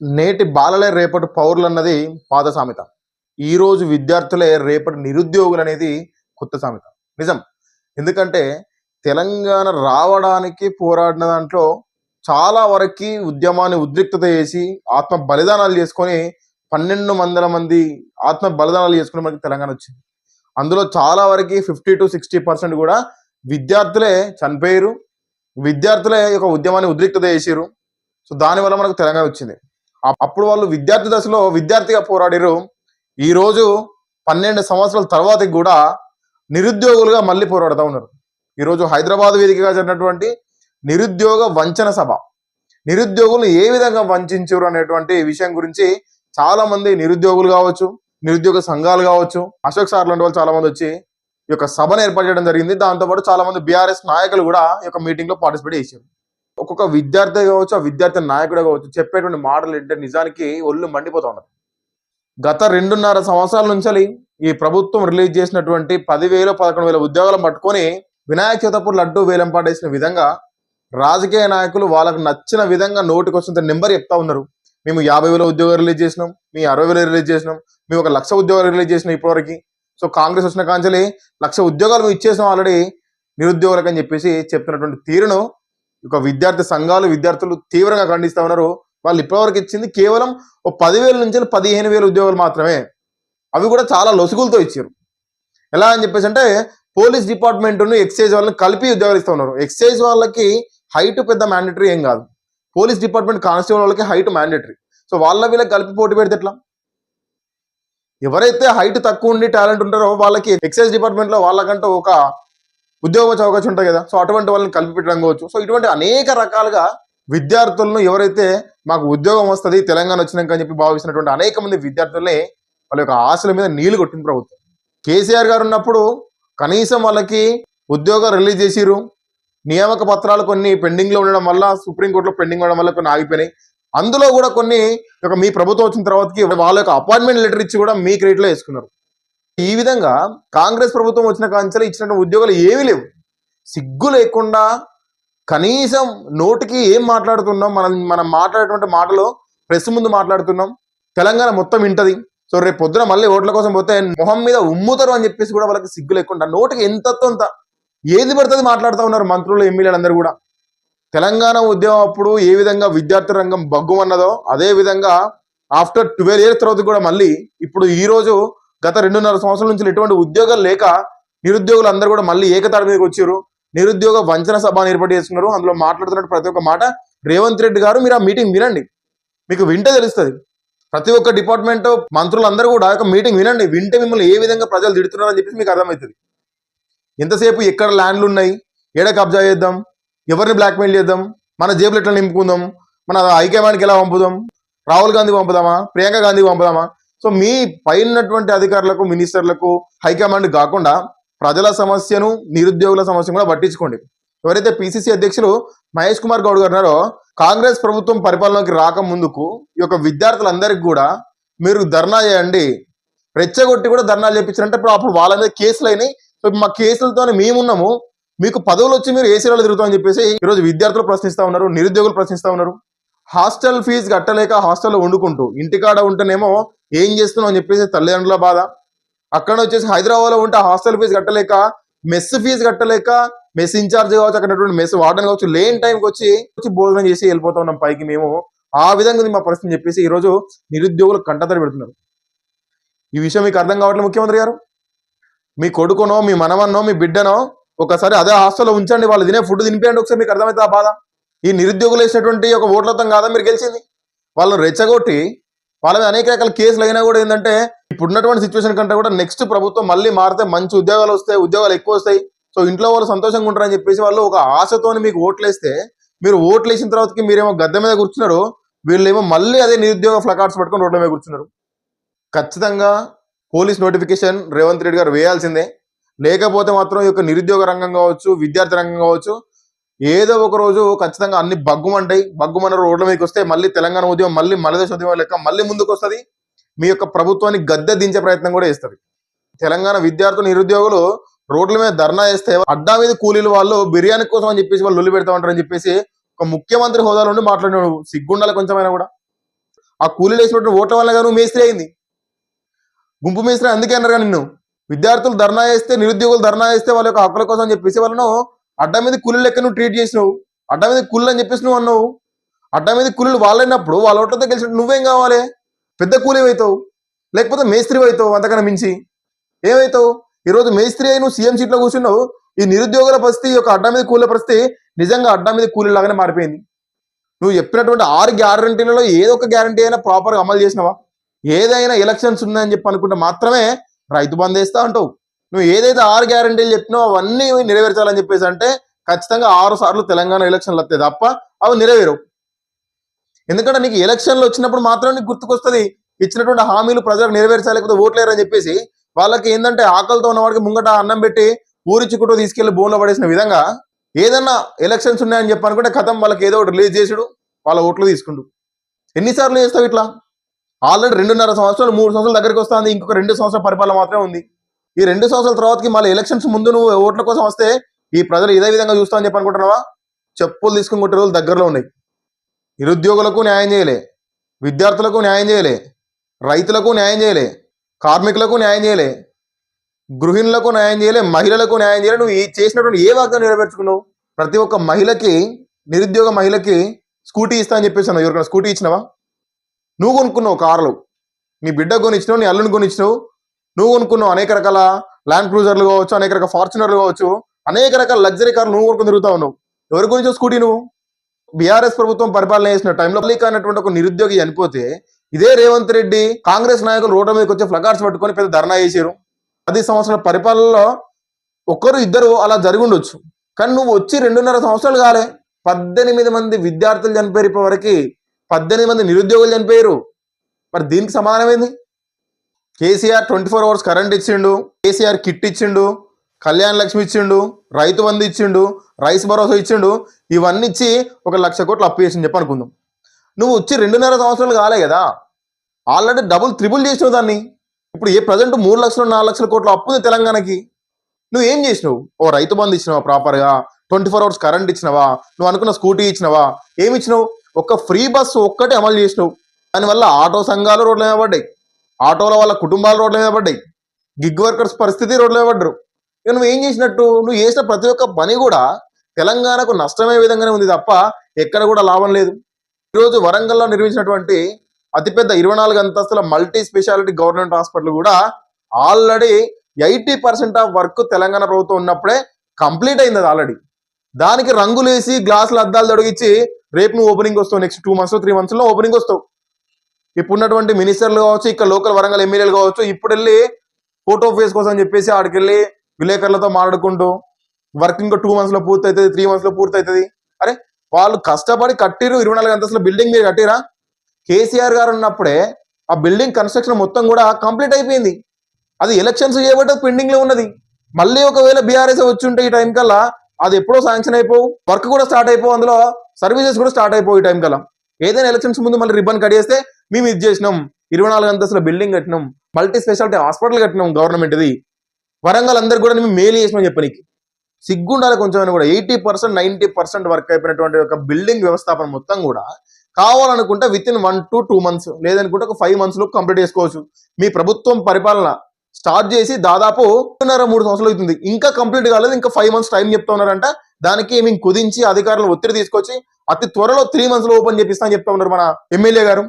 నేటి బాలలే రేపటి పౌరులన్నది పాత సామెత. ఈరోజు విద్యార్థులే రేపటి నిరుద్యోగులనేది కొత్త సామెత. నిజం. ఎందుకంటే తెలంగాణ రావడానికి పోరాడిన దాంట్లో చాలా వరకి ఉద్యమాన్ని ఉద్రిక్తత చేసి ఆత్మ బలిదానాలు చేసుకొని 1200 మంది ఆత్మ బలిదానాలు చేసుకొని మనకి తెలంగాణ వచ్చింది. అందులో చాలా వరకి 50-60% కూడా విద్యార్థులే చనిపోయారు. విద్యార్థులే ఈ యొక్క ఉద్యమాన్ని ఉద్రిక్తత చేసిర్రు. సో దానివల్ల మనకు తెలంగాణ వచ్చింది. అప్పుడు వాళ్ళు విద్యార్థి దశలో విద్యార్థిగా పోరాడిరు. ఈరోజు 12 సంవత్సరాల తర్వాతకి కూడా నిరుద్యోగులుగా మళ్ళీ పోరాడుతూ ఉన్నారు. ఈరోజు హైదరాబాద్ వేదికగా జరిగినటువంటి నిరుద్యోగ వంచన సభ, నిరుద్యోగులు ఏ విధంగా వంచారు అనేటువంటి విషయం గురించి చాలా మంది నిరుద్యోగులు కావచ్చు, నిరుద్యోగ సంఘాలు కావచ్చు, అశోక్ సార్ లాంటి వాళ్ళు చాలా మంది వచ్చి ఈ యొక్క సభను ఏర్పాటు చేయడం జరిగింది. దాంతోపాటు చాలా మంది బీఆర్ఎస్ నాయకులు కూడా ఈ యొక్క మీటింగ్ లో పార్టిసిపేట్ చేశారు. ఒక్కొక్క విద్యార్థి కావచ్చు, ఆ విద్యార్థి నాయకుడు కావచ్చు, చెప్పేటువంటి మాటలు ఏంటంటే నిజానికి ఒళ్ళు మండిపోతా ఉన్నారు. గత 2.5 సంవత్సరాల నుంచి ఈ ప్రభుత్వం రిలీజ్ చేసినటువంటి 10,000, 11,000 ఉద్యోగాలను పట్టుకొని వినాయక చవితప్పుడు లడ్డు వేలం పాటేసిన విధంగా రాజకీయ నాయకులు వాళ్ళకు నచ్చిన విధంగా నోటికి వచ్చినంత నెంబర్ చెప్తా ఉన్నారు. మేము 50,000 ఉద్యోగాలు రిలీజ్ చేసినాం, మేము 60,000 రిలీజ్ చేసినాం, మేము 1,00,000 ఉద్యోగాలు రిలీజ్ చేసినాం ఇప్పటివరకు. సో కాంగ్రెస్ వచ్చిన కాంచెలి 1,00,000 ఉద్యోగాలు మేము ఇచ్చేసాం ఆల్రెడీ నిరుద్యోగులకు అని చెప్పేసి చెప్తున్నటువంటి తీరును ఒక విద్యార్థి సంఘాలు, విద్యార్థులు తీవ్రంగా ఖండిస్తా ఉన్నారు. వాళ్ళు ఇప్పటివరకు ఇచ్చింది కేవలం 10,000 నుంచి 15,000 ఉద్యోగాలు మాత్రమే. అవి కూడా చాలా లొసుగులతో ఇచ్చారు. ఎలా అని చెప్పేసి అంటే పోలీస్ డిపార్ట్మెంట్ ఎక్సైజ్ వాళ్ళని కలిపి ఉద్యోగాలు ఇస్తూ ఉన్నారు. ఎక్సైజ్ వాళ్ళకి హైట్ పెద్ద మ్యాండేటరీ ఏం కాదు, పోలీస్ డిపార్ట్మెంట్ కానిస్టేబుల్ వాళ్ళకి హైట్ మ్యాండేటరీ. సో వీళ్ళకి కలిపి పోటీ పెడితే ఎట్లా? ఎవరైతే హైట్ తక్కువ ఉండి టాలెంట్ ఉంటారో వాళ్ళకి ఎక్సైజ్ డిపార్ట్మెంట్ లో వాళ్ళకంటూ ఒక ఉద్యోగం అవకాశం ఉంటుంది కదా. సో అటువంటి వాళ్ళని కలిపి పెట్టడం కావచ్చు. సో ఇటువంటి అనేక రకాలుగా విద్యార్థులను ఎవరైతే మాకు ఉద్యోగం వస్తుంది తెలంగాణ వచ్చినాక అని చెప్పి భావిస్తున్నటువంటి అనేక మంది విద్యార్థుల్ని వాళ్ళ యొక్క ఆశల మీద నీళ్లు కొట్టిన ప్రభుత్వం. కేసీఆర్ గారు ఉన్నప్పుడు కనీసం వాళ్ళకి ఉద్యోగాలు రిలీజ్ చేసిరు. నియామక పత్రాలు కొన్ని పెండింగ్ లో ఉండడం వల్ల, సుప్రీంకోర్టులో పెండింగ్ ఉండడం వల్ల కొన్ని ఆగిపోయినాయి. అందులో కూడా కొన్ని మీ ప్రభుత్వం వచ్చిన తర్వాతకి వాళ్ళ యొక్క అపాయింట్మెంట్ లెటర్ ఇచ్చి కూడా మీ క్రెడిట్ లో వేసుకున్నారు. ఈ విధంగా కాంగ్రెస్ ప్రభుత్వం వచ్చిన కాంచెలు ఇచ్చినటువంటి ఉద్యోగాలు ఏమీ లేవు. సిగ్గు లేకుండా కనీసం నోటికి ఏం మాట్లాడుతున్నాం, మనం మాట్లాడేటువంటి మాటలు ప్రెస్ ముందు మాట్లాడుతున్నాం, తెలంగాణ మొత్తం వింటది. సో రేపు పొద్దున మళ్ళీ ఓట్ల కోసం పోతే మొహం మీద ఉమ్ముతారు అని చెప్పేసి కూడా వాళ్ళకి సిగ్గు లేకుండా నోటికి ఎంతతో అంత ఏది పడుతుంది మాట్లాడుతూ ఉన్నారు మంత్రులు, ఎమ్మెల్యేలు అందరూ కూడా. తెలంగాణ ఉద్యమం అప్పుడు ఏ విధంగా విద్యార్థి రంగం బగ్గుమన్నదో అదే విధంగా ఆఫ్టర్ 12 years తర్వాత కూడా మళ్ళీ ఇప్పుడు ఈ రోజు గత 2.5 సంవత్సరాల నుంచి ఎటువంటి ఉద్యోగాలు లేక నిరుద్యోగులు అందరూ కూడా మళ్ళీ ఏకతాటి మీదకి వచ్చారు. నిరుద్యోగ వంచన సభ ఏర్పాటు చేస్తున్నారు. అందులో మాట్లాడుతున్నట్టు ప్రతి ఒక్క మాట రేవంత్ రెడ్డి గారు మీరు ఆ మీటింగ్ వినండి, మీకు వింటే తెలుస్తుంది. ప్రతి ఒక్క డిపార్ట్మెంట్ మంత్రులందరూ కూడా ఒక మీటింగ్ వినండి, వింటే మిమ్మల్ని ఏ విధంగా ప్రజలు తిడుతున్నారని చెప్పేసి మీకు అర్థమవుతుంది. ఎంతసేపు ఎక్కడ ల్యాండ్లు ఉన్నాయి, ఏడ కబ్జా చేద్దాం, ఎవరిని బ్లాక్మెయిల్ చేద్దాం, మన జేబులు ఎట్లా నింపుకుందాం, మన హైకమాండ్కి ఎలా పంపుదాం, రాహుల్ గాంధీ పంపుదామా, ప్రియాంక గాంధీ పంపుదామా. సో మీ పైనటువంటి అధికారులకు, మినిస్టర్లకు, హైకమాండ్ కాకుండా ప్రజల సమస్యను, నిరుద్యోగుల సమస్యను కూడా పట్టించుకోండి. ఎవరైతే పిసిసి అధ్యక్షులు మహేష్ కుమార్ గౌడ్ గారు ఉన్నారో కాంగ్రెస్ ప్రభుత్వం పరిపాలనలోకి రాక ముందుకు ఈ యొక్క విద్యార్థులందరికీ కూడా మీరు ధర్నా చేయండి, రెచ్చగొట్టి కూడా ధర్నాలు చేయించారంటే అప్పుడు వాళ్ళ మీద కేసులు అయినాయి. సో మా కేసులతోనే మేమున్నాము, మీకు పదవులు వచ్చి మీరు ఏసీలలో తిరుగుతామని చెప్పేసి ఈరోజు విద్యార్థులు ప్రశ్నిస్తా ఉన్నారు, నిరుద్యోగులు ప్రశ్నిస్తా ఉన్నారు. హాస్టల్ ఫీజు కట్టలేక హాస్టల్లో వండుకుంటూ ఇంటికాడ ఉంటేనేమో ఏం చేస్తున్నావు అని చెప్పేసి తల్లిదండ్రుల బాధ. అక్కడ వచ్చేసి హైదరాబాద్ లో ఉంటే హాస్టల్ ఫీజు కట్టలేక, మెస్ ఫీజు కట్టలేక, మెస్ ఇన్ఛార్జ్ కావచ్చు, అక్కడ మెస్ వార్డెన్ కావచ్చు, లేని టైంకి వచ్చి భోజనం చేసి వెళ్ళిపోతా ఉన్నాం పైకి మేము. ఆ విధంగా మా పరిస్థితి చెప్పేసి ఈరోజు నిరుద్యోగులు కంటతడి పెడుతున్నారు. ఈ విషయం మీకు అర్థం కావట్లేదు ముఖ్యమంత్రి గారు. మీ కొడుకునో, మీ మనవన్నో, మీ బిడ్డనో ఒకసారి అదే హాస్టల్లో ఉంచండి, వాళ్ళు తినే ఫుడ్ తినిపించండి, ఒకసారి మీకు అర్థమవుతుంది ఆ బాధ. ఈ నిరుద్యోగులు వేసినటువంటి ఒక ఓట్లతో కాదా మీరు గెలిచింది? వాళ్ళని రెచ్చగొట్టి వాళ్ళ మీద అనేక రకాల కేసులు అయినా కూడా ఏంటంటే ఇప్పుడున్నటువంటి సిచ్యువేషన్ కంటే కూడా నెక్స్ట్ ప్రభుత్వం మళ్ళీ మారితే మంచి ఉద్యోగాలు వస్తాయి, ఉద్యోగాలు ఎక్కువ వస్తాయి, సో ఇంట్లో వాళ్ళు సంతోషంగా ఉంటారని చెప్పేసి వాళ్ళు ఒక ఆశతోని మీకు ఓట్లేస్తే, మీరు ఓట్లు వేసిన తర్వాతకి మీరేమో గద్దె మీద కూర్చున్నారు, వీళ్ళేమో మళ్ళీ అదే నిరుద్యోగ ఫ్లకార్డ్స్ పట్టుకొని రోడ్ల మీద కూర్చున్నారు. ఖచ్చితంగా పోలీస్ నోటిఫికేషన్ రేవంత్ రెడ్డి గారు వేయాల్సిందే. లేకపోతే మాత్రం ఈ యొక్క నిరుద్యోగ రంగం కావచ్చు, విద్యార్థి రంగం కావచ్చు, ఏదో ఒక రోజు ఖచ్చితంగా అన్ని బగ్గుమన్న రోడ్ల మీదకి వస్తే మళ్ళీ తెలంగాణ ఉద్యమం మళ్ళీ మలదేశ ఉద్యమం లెక్క మళ్ళీ ముందుకు వస్తుంది. మీ యొక్క ప్రభుత్వాన్ని గద్దె దించే ప్రయత్నం కూడా చేస్తుంది. తెలంగాణ విద్యార్థులు, నిరుద్యోగులు రోడ్ల మీద ధర్నా చేస్తే అడ్డా మీద కూలీలు వాళ్ళు బిర్యానీ కోసం అని చెప్పేసి వాళ్ళు లొల్లి పెడతా ఉంటారని చెప్పేసి ఒక ముఖ్యమంత్రి హోదాలో ఉండి మాట్లాడినాడు. సిగ్గుండాలి కొంచెమైనా కూడా. ఆ కూలీలు వేసినటువంటి ఓట్ల వల్ల నువ్వు మేస్త్రి అయింది. గుంపు మేస్త్రి అందుకే అన్నారు నిన్ను. విద్యార్థులు ధర్నా చేస్తే, నిరుద్యోగులు ధర్నా చేస్తే వాళ్ళ యొక్క హక్కుల కోసం చెప్పేసి వాళ్ళను అడ్డ మీద కూలీలు లెక్క నువ్వు ట్రీట్ చేసినావు. అడ్డ మీద కూలీలు అని చెప్పేసి నువ్వు అన్నావు. అడ్డ మీద కూలీలు వాళ్ళైనప్పుడు వాళ్ళ ఓట్లతో గెలిచినట్టు నువ్వేం కావాలి? పెద్ద కూలీ అవుతావు, లేకపోతే మేస్త్రి అవుతావు, అంతకన్నా మించి ఏమవుతావు? ఈరోజు మేస్త్రి అయి నువ్వు సీఎం సీట్లో కూర్చున్నావు. ఈ నిరుద్యోగుల పరిస్థితి, ఈ యొక్క అడ్డ మీద కూలీల పరిస్థితి నిజంగా అడ్డ మీద కూలీ లాగానే మారిపోయింది. నువ్వు చెప్పినటువంటి 6 గ్యారంటీలలో ఏదో ఒక గ్యారంటీ అయినా ప్రాపర్గా అమలు చేసినావా? ఏదైనా ఎలక్షన్స్ ఉన్నాయని చెప్పి అనుకుంటే మాత్రమే రైతు బంద్ వేస్తా అంటావు. నువ్వు ఏదైతే 6 గ్యారంటీలు చెప్పినావు అవన్నీ నెరవేర్చాలని చెప్పేసి అంటే ఖచ్చితంగా 6 సార్లు తెలంగాణ ఎలక్షన్లు వస్తాయి తప్ప అవి నెరవేరవు. ఎందుకంటే నీకు ఎలక్షన్లు వచ్చినప్పుడు మాత్రం నీకు గుర్తుకొస్తుంది ఇచ్చినటువంటి హామీలు ప్రజలకు నెరవేర్చాలి, లేకపోతే ఓట్లేరని చెప్పేసి వాళ్ళకి ఏంటంటే ఆకలితో ఉన్నవాడికి ముంగట అన్నం పెట్టి ఊరిచ్చుకుంటూ తీసుకెళ్లి బోన్లో పడేసిన విధంగా ఏదన్నా ఎలక్షన్స్ ఉన్నాయని చెప్పి అనుకుంటే కథం వాళ్ళకి ఏదో ఒకటి రిలీజ్ చేసుడు, వాళ్ళ ఓట్లు తీసుకుంటూ. ఎన్నిసార్లు చేస్తావు ఇట్లా? ఆల్రెడీ 2.5 సంవత్సరాలు 3 సంవత్సరాల దగ్గరికి వస్తుంది. ఇంకొక 2 సంవత్సరాల పరిపాలన మాత్రమే ఉంది. ఈ 2 సంవత్సరాల తర్వాతకి మళ్ళీ ఎలక్షన్స్ ముందు నువ్వు ఓట్ల కోసం వస్తే ఈ ప్రజలు ఇదే విధంగా చూస్తామని చెప్పి అనుకుంటున్నావా? చెప్పులు తీసుకుని కొట్టే రోజులు దగ్గరలో ఉన్నాయి. నిరుద్యోగులకు న్యాయం చేయలే, విద్యార్థులకు న్యాయం చేయలే, రైతులకు న్యాయం చేయలే, కార్మికులకు న్యాయం చేయలే, గృహిణులకు న్యాయం చేయలే, మహిళలకు న్యాయం చేయలే. నువ్వు చేసినటువంటి ఏ వాగ్దానం నెరవేర్చుకున్నావు? ప్రతి ఒక్క మహిళకి, నిరుద్యోగ మహిళకి స్కూటీ ఇస్తా అని చెప్పేసి అన్నావు. ఎవరికైనా స్కూటీ ఇచ్చినావా? నువ్వు కొనుక్కున్నావు కార్లు, నీ బిడ్డ కొనిచ్చినావు, నీ అల్లుని కొనిచ్చినావు, నువ్వు కొనుక్కున్నావు. అనేక రకాల ల్యాండ్ క్రూజర్లు కావచ్చు, అనేక రకాల ఫార్చునర్లు కావచ్చు, అనేక రకాల లగ్జరీ కార్లు నువ్వు కొనుక్కొని తిరుగుతా ఉన్నావు. ఎవరి గురించి స్కూటీ నువ్వు? బీఆర్ఎస్ ప్రభుత్వం పరిపాలన చేసిన టైంలో అన్నటువంటి ఒక నిరుద్యోగి చనిపోతే ఇదే రేవంత్ రెడ్డి కాంగ్రెస్ నాయకులు రోడ్ల మీదకి వచ్చి ఫ్లకార్డ్స్ పట్టుకొని పెద్ద ధర్నా చేశారు. 10 సంవత్సరాల పరిపాలనలో ఒక్కరు ఇద్దరు అలా జరిగి ఉండొచ్చు. కానీ నువ్వు వచ్చి 2.5 సంవత్సరాలు కాలే 18 మంది విద్యార్థులు చనిపోయారు. ఇప్పటివరకు 18 మంది నిరుద్యోగులు చనిపోయారు. మరి దీనికి సమాధానం ఏంది? కేసీఆర్ 24 అవర్స్ కరెంట్ ఇచ్చిండు, కేసీఆర్ కిట్ ఇచ్చిండు, కళ్యాణ లక్ష్మి ఇచ్చిండు, రైతు బంధు ఇచ్చిండు, రైస్ భరోసా ఇచ్చిండు. ఇవన్నీ ఇచ్చి 1,00,000 కోట్లు అప్పు చేసింది చెప్పి అనుకుందాం. నువ్వు వచ్చి 2.5 సంవత్సరాలు కాలే కదా, ఆల్రెడీ డబుల్ త్రిబుల్ చేసినావు దాన్ని. ఇప్పుడు ఏ ప్రజెంట్ 3 లక్షలు 4 లక్షల కోట్లు అప్పు ఉంది తెలంగాణకి. నువ్వు ఏం చేసినావు? ఓ రైతు బంధు ఇచ్చినావా ప్రాపర్గా? 24 అవర్స్ కరెంట్ ఇచ్చినావా? నువ్వు అనుకున్న స్కూటీ ఇచ్చినావా? ఏమి ఇచ్చినావు? ఒక్క ఫ్రీ బస్సు ఒక్కటే అమలు చేసినావు. దానివల్ల ఆటో సంఘాలు రోడ్ల మీద పడ్డాయి, ఆటోల వాళ్ళ కుటుంబాలు రోడ్ల మీద పడ్డాయి, గిగ్ వర్కర్స్ పరిస్థితి రోడ్ల మీద పడ్డరు. ఇక నువ్వు ఏం చేసినట్టు? నువ్వు చేసిన ప్రతి ఒక్క పని కూడా తెలంగాణకు నష్టమే విధంగానే ఉంది తప్ప ఎక్కడ కూడా లాభం లేదు. ఈరోజు వరంగల్లో నిర్మించినటువంటి అతిపెద్ద 24 అంతస్తుల మల్టీ స్పెషాలిటీ గవర్నమెంట్ హాస్పిటల్ కూడా ఆల్రెడీ 80% ఆఫ్ వర్క్ తెలంగాణ ప్రభుత్వం ఉన్నప్పుడే కంప్లీట్ అయింది. అది ఆల్రెడీ దానికి రంగులేసి గ్లాసులు అద్దాలు తొడిగించి రేపు నువ్వు ఓపెనింగ్ వస్తావు. నెక్స్ట్ 2 months 3 months ఓపెనింగ్ వస్తావు. ఇప్పుడున్నటువంటి మినిస్టర్లు కావచ్చు, ఇక్కడ లోకల్ వరంగల్ ఎమ్మెల్యేలు కావచ్చు, ఇప్పుడు వెళ్ళి ఫోటో ఫేస్ కోసం చెప్పేసి ఆడికి వెళ్ళి విలేకరులతో మాట్లాడుకుంటూ వర్క్ ఇంకో 2 months పూర్తి అవుతుంది, 3 months పూర్తి అవుతుంది. అరే వాళ్ళు కష్టపడి కట్టిరు 24 అంతస్తుల బిల్డింగ్ మీరు కట్టిరా? కేసీఆర్ గారు ఉన్నప్పుడే ఆ బిల్డింగ్ కన్స్ట్రక్షన్ మొత్తం కూడా కంప్లీట్ అయిపోయింది. అది ఎలక్షన్స్ చేయబట్టి పెండింగ్ లో ఉన్నది. మళ్ళీ ఒకవేళ బీఆర్ఎస్ వచ్చి ఉంటే ఈ టైం కల్లా అది ఎప్పుడో శాంక్షన్ అయిపోవు, వర్క్ కూడా స్టార్ట్ అయిపోవు, అందులో సర్వీసెస్ కూడా స్టార్ట్ అయిపోవు ఈ టైం కల్లా. ఏదైనా ఎలక్షన్స్ ముందు మళ్ళీ రిబ్బన్ కట్ చేస్తే మేము ఇది చేసినాం, 24 అంతస్తుల బిల్డింగ్ కట్టినాం, మల్టీ స్పెషాలిటీ హాస్పిటల్ కట్టినాం గవర్నమెంట్ ఇది, వరంగల్ అందరికి కూడా మేము మేలు చేసినాం చెప్పనీకి సిగ్గుండాలి కొంచెం కూడా. 80% 90% వర్క్ అయిపోయినటువంటి ఒక బిల్డింగ్ వ్యవస్థాపన మొత్తం కూడా కావాలనుకుంటే విత్ ఇన్ 1 to 2 months లేదనుకుంటే ఒక 5 months లో కంప్లీట్ చేసుకోవచ్చు. మీ ప్రభుత్వం పరిపాలన స్టార్ట్ చేసి దాదాపు 2.5-3 సంవత్సరాలు అవుతుంది, ఇంకా కంప్లీట్ కాలేదు, ఇంకా 5 months టైం చెప్తా ఉన్నారంట. దానికి మేము కుదించి అధికారులు ఒత్తిడి తీసుకొచ్చి అతి త్వరలో 3 months లో ఓపెన్ చేపిస్తామని చెప్తా ఉన్నారు మన ఎమ్మెల్యే గారు.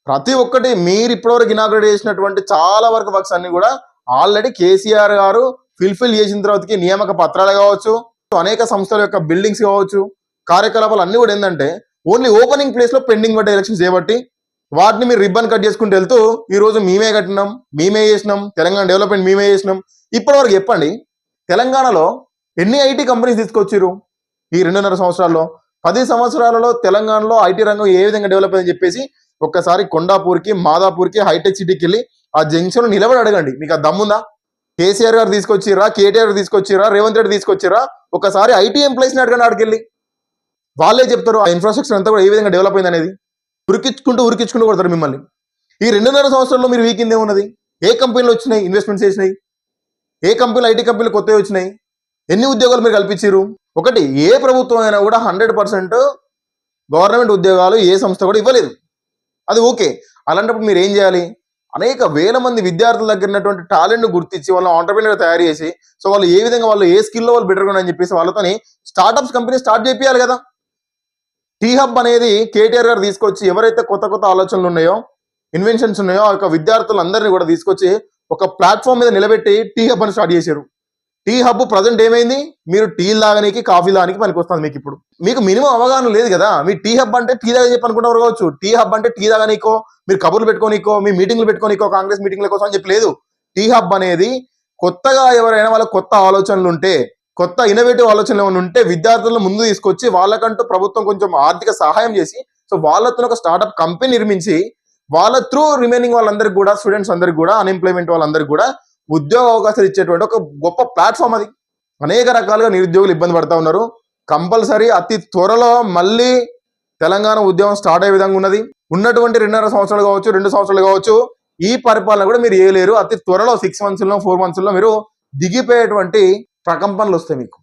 ప్రతి ఒక్కటి మీరు ఇప్పటివరకు ఇనాగ్రేట్ చేసినటువంటి చాలా వరకు వర్క్స్ అన్ని కూడా ఆల్రెడీ కేసీఆర్ గారు ఫిల్ఫిల్ చేసిన తర్వాతకి నియామక పత్రాలు కావచ్చు, అనేక సంస్థల యొక్క బిల్డింగ్స్ కావచ్చు, కార్యకలాపాలు అన్ని కూడా ఏంటంటే ఓన్లీ ఓపెనింగ్ ప్లేస్ లో పెండింగ్ పడ్డ ఎలక్షన్స్ చేయబట్టి వాటిని మీరు రిబ్బన్ కట్ చేసుకుంటూ వెళ్తూ ఈ రోజు మేమే కట్టినాం, మేమే చేసినాం, తెలంగాణ డెవలప్మెంట్ మేమే చేసినాం. ఇప్పటి వరకు చెప్పండి తెలంగాణలో ఎన్ని ఐటీ కంపెనీస్ తీసుకొచ్చారు ఈ 2.5 సంవత్సరాల్లో? 10 సంవత్సరాలలో తెలంగాణలో ఐటీ రంగం ఏ విధంగా డెవలప్ అయిందని చెప్పేసి ఒక్కసారి కొండాపూర్కి, మాదాపూర్కి, హైటెక్ సిటీకి వెళ్ళి ఆ జంక్షన్ నిలబడి అడగండి. మీకు ఆ దమ్ముందా? కేసీఆర్ గారు తీసుకొచ్చిరా, కేటీఆర్ తీసుకొచ్చిరా, రేవంత్ రెడ్డి తీసుకొచ్చిరా? ఒకసారి ఐటీ ఎంప్లాయీస్ ని అడగండి. ఆడికెళ్ళి వాళ్ళే చెప్తారు ఆ ఇన్ఫ్రాస్ట్రక్చర్ అంతా కూడా ఏ విధంగా డెవలప్ అయింది అనేది. ఉరికించుకుంటూ కొడతారు మిమ్మల్ని. ఈ 2.5 సంవత్సరాల్లో మీరు వీకిందే ఉన్నది. ఏ కంపెనీలు వచ్చినాయి ఇన్వెస్ట్మెంట్స్ చేసినాయి? ఏ కంపెనీలు ఐటీ కంపెనీలు కొత్తవి వచ్చినాయి? ఎన్ని ఉద్యోగాలు మీరు కల్పించారు? ఒకటి ఏ ప్రభుత్వం అయినా కూడా 100% గవర్నమెంట్ ఉద్యోగాలు ఏ సంస్థ కూడా ఇవ్వలేదు. అది ఓకే. అలాంటప్పుడు మీరు ఏం చేయాలి? అనేక వేల మంది విద్యార్థుల దగ్గర ఉన్నటువంటి టాలెంట్ గుర్తించి వాళ్ళని ఆంటర్‌ప్రెన్యూర్ తయారు చేసి, సో వాళ్ళు ఏ విధంగా వాళ్ళు ఏ స్కిల్‌లో వాళ్ళు బెటర్‌గా ఉన్నారని చెప్పేసి వాళ్ళతోని స్టార్టప్స్ కంపెనీ స్టార్ట్ చేపియాలి కదా! టీ హబ్ అనేది కేటీఆర్ గారు తీసుకొచ్చి ఎవరైతే కొత్త కొత్త ఆలోచనలు ఉన్నాయో, ఇన్వెన్షన్స్ ఉన్నాయో, ఆ యొక్క విద్యార్థులందరినీ కూడా తీసుకొచ్చి ఒక ప్లాట్‌ఫార్మ్ మీద నిలబెట్టి టీ హబ్ అని స్టార్ట్ చేశారు. టీ హబ్ ప్రజెంట్ ఏమైంది? మీరు టీలు తాగనీకి, కాఫీ తాగనీకి పనికొస్తుంది మీకిప్పుడు. మీకు మినిమం అవగాహన లేదు కదా! మీ టీ హబ్ అంటే టీ తాగే చెప్పి అనుకుంటున్నారు కావచ్చు. టీ హబ్ అంటే టీ తాగనీకో, మీరు కబుర్లు పెట్టుకోనీకో, మీ మీటింగ్‌లు పెట్టుకోనీకో, కాంగ్రెస్ మీటింగ్‌ల కోసం అని చెప్పి లేదు. టీ హబ్ అనేది కొత్తగా ఎవరైనా వాళ్ళకి కొత్త ఆలోచనలుంటే, కొత్త ఇన్నోవేటివ్ ఆలోచనలు ఏమైనా ఉంటే విద్యార్థులను ముందు తీసుకొచ్చి వాళ్ళకంటూ ప్రభుత్వం కొంచెం ఆర్థిక సహాయం చేసి, సో వాళ్ళతోని ఒక స్టార్టప్ కంపెనీ నిర్మించి, వాళ్ళ త్రూ రిమైనింగ్ వాళ్ళందరికి కూడా స్టూడెంట్స్ అందరికి కూడా అన్‌ఎంప్లాయ్‌మెంట్ వాళ్ళందరికి కూడా ఉద్యోగ అవకాశాలు ఇచ్చేటువంటి ఒక గొప్ప ప్లాట్‌ఫార్మ్ అది. అనేక రకాలుగా నిరుద్యోగులు ఇబ్బంది పడతా ఉన్నారు. కంపల్సరీ అతి త్వరలో మళ్ళీ తెలంగాణ ఉద్యమం స్టార్ట్ అయ్యే విధంగా ఉన్నది. ఉన్నటువంటి 2.5 సంవత్సరాలు కావచ్చు, 2 సంవత్సరాలు కావచ్చు, ఈ పరిపాలన కూడా మీరు చేయలేరు. అతి త్వరలో 6 మంత్స్‌లో, 4 మంత్స్‌లో మీరు దిగిపోయేటువంటి ప్రకంపనలు వస్తాయి మీకు.